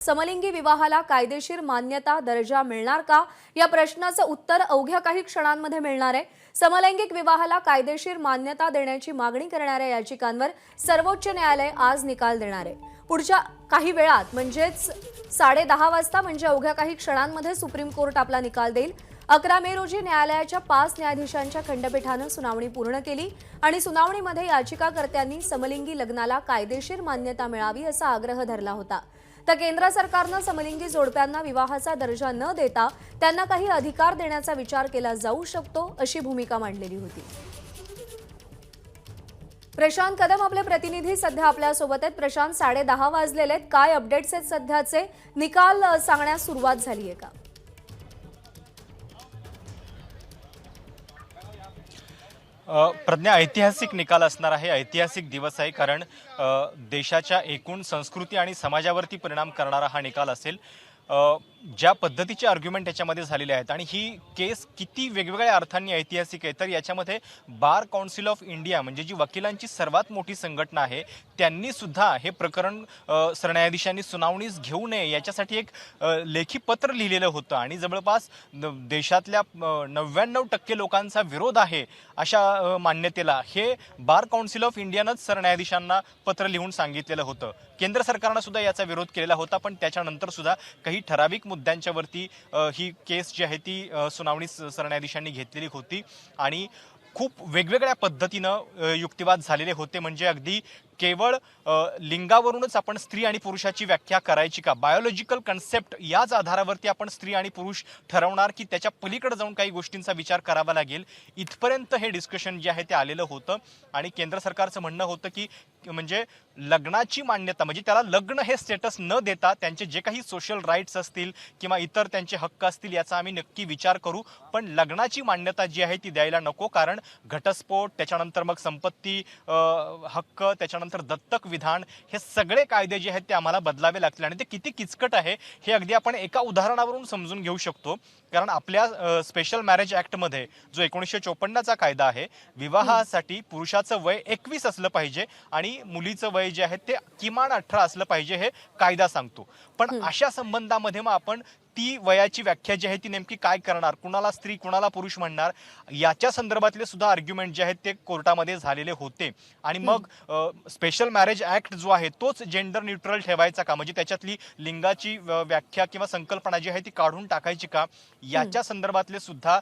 समलिंगी विवाहाला कायदेशीर मान्यता दर्जा मिळणार का या प्रश्नाचं उत्तर अवघ्या काही क्षणांमध्ये मिळणार आहे। समलैंगिक विवाहाला कायदेशीर मान्यता देण्याची मागणी करणाऱ्या याचिकांवर सर्वोच्च न्यायालय आज निकाल देणार आहे। पुढच्या काही वेळात म्हणजेच 10:30 वाजता म्हणजे अवघ्या काही क्षणांमध्ये सुप्रीम कोर्ट आपला निकाल देईल। 11 मे रोजी न्यायालयाच्या 5 न्यायाधीशांच्या खंडपीठानं सुनावणी पूर्ण केली आणि सुनावणीमध्ये याचिकाकर्त्यांनी समलिंगी लग्नाला कायदेशीर मान्यता मिळावी असा आग्रह धरला होता। तर केंद्र सरकारनं समलिंगी जोडप्यांना विवाहाचा दर्जा न देता त्यांना काही अधिकार देण्याचा विचार केला जाऊ शकतो अशी भूमिका मांडलेली होती। प्रशांत कदम आपले प्रतिनिधी सध्या आपल्या सोबत आहेत। प्रशांत, 10:30 वाजलेले आहेत, काय अपडेट्स आहेत सध्याचे? निकाल सांगण्यास सुरुवात झाली आहे का? प्रज्ञा, ऐतिहासिक निकाल असणार आहे। ऐतिहासिक दिवस आहे, कारण देशाच्या एकूण संस्कृती आणि समाजावरती परिणाम करणारा हा निकाल असेल। ज्या पद्धतीचे आर्ग्युमेंट याच्यामध्ये झालेले आहेत आणि ही केस किती वेगवेगळ्या अर्थांनी ऐतिहासिक आहे, तर याच्यामध्ये बार काउन्सिल ऑफ इंडिया म्हणजे जी वकिलांची सर्वात मोठी संघटना आहे त्यांनी सुद्धा हे प्रकरण सरन्यायाधीशांनी सुनावणीस घेऊ नये याच्यासाठी एक लेखी पत्र लिहिलेलं होतं आणि जवळपास देशातल्या 99% लोकांचा विरोध आहे अशा मान्यतेला हे बार काउन्सिल ऑफ इंडियानंच सरन्यायाधीशांना पत्र लिहून सांगितलेलं होतं। केंद्र सरकारनं सुद्धा याचा विरोध केलेला होता, पण त्याच्यानंतर सुद्धा काही ठराविक मुद्द्यांच्यावरती ही केस जी आहे ती सुनावणी सरन्यायाधीशांनी घेतलेली होती आणि खूप वेगवेगळ्या पद्धतीनं युक्तिवाद झालेले होते। म्हणजे अगदी केवळ लिंगावरूनच आपण स्त्री आणि पुरुषाची व्याख्या करायची का, बायोलॉजिकल कन्सेप्ट याच आधारावरती आपण स्त्री आणि पुरुष ठरवणार की त्याच्या पलीकडे जाऊन काही गोष्टींचा विचार करावा लागेल, इथपर्यंत हे डिस्कशन जे आहे ते आलेलं होतं। आणि केंद्र सरकारचं म्हणणं होतं की म्हणजे लग्नाची मान्यता म्हणजे त्याला लग्न हे स्टेटस न देता त्यांचे जे काही सोशल राईट्स असतील किंवा इतर त्यांचे हक्क असतील याचा आम्ही नक्की विचार करू, पण लग्नाची मान्यता जी आहे ती द्यायला नको, कारण घटस्फोट, त्याच्यानंतर मग संपत्ती हक्क, त्याच्यानंतर दत्तक विधान, हे सगळे कायदे जे आहेत ते आम्हाला बदलावे लागतील। आणि ते किती किचकट आहे हे अगदी आपण एका उदाहरणावरून समजून घेऊ शकतो, कारण आपल्या स्पेशल मॅरेज ॲक्टमध्ये जो 1954चा कायदा आहे, विवाहासाठी पुरुषाचं वय 21 असलं पाहिजे आणि मुलीचं वय जे आहे ते किमान 18 असलं पाहिजे हे कायदा सांगतो। पण अशा संबंधामध्ये मग आपण ती वयाची व्याख्या जी आहे ती नेमकी काय करणार, कुणाला स्त्री कुणाला पुरुष म्हणणार, याच्या संदर्भातले सुद्धा आर्ग्युमेंट जे आहेत ते कोर्टामध्ये झालेले होते। आणि मग स्पेशल मॅरेज ॲक्ट जो आहे तोच जेंडर न्यूट्रल ठेवायचा का, म्हणजे त्याच्यातली लिंगाची व्याख्या किंवा संकल्पना जी आहे ती काढून टाकायची का, याच्या संदर्भातले सुद्धा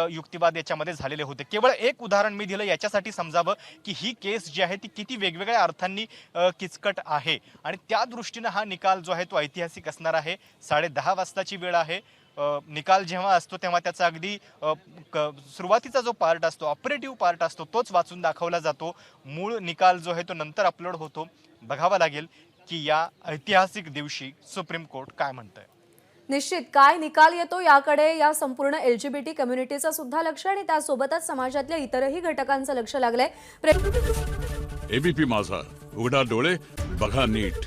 युक्तिवाद याच्यामध्ये झालेले होते। केवळ एक उदाहरण मी दिलं याच्यासाठी समजावं की ही केस जी आहे ती किती वेगवेगळ्या अर्थांनी किचकट आहे आणि त्या दृष्टीनं हा निकाल जो आहे तो ऐतिहासिक असणार आहे। 10:30 वाजताची वेळ आहे। निकाल जेव्हा असतो तेव्हा त्याचा अगदी सुरुवातीचा जो पार्ट असतो, ऑपरेटिव्ह पार्ट असतो, तोच वाचून दाखवला जातो। मूळ निकाल जो आहे तो नंतर अपलोड होतो। बघावं लागेल की या ऐतिहासिक दिवशी सुप्रीम कोर्ट काय म्हणतंय। निश्चित काय निकाल येतो याकडे या संपूर्ण LGBT कम्युनिटीचं सुद्धा लक्ष आणि त्यासोबतच समाजातल्या इतरही घटकांचं लक्ष लागलंय। एबीपी माझा, उघडा डोळे बघा नीट।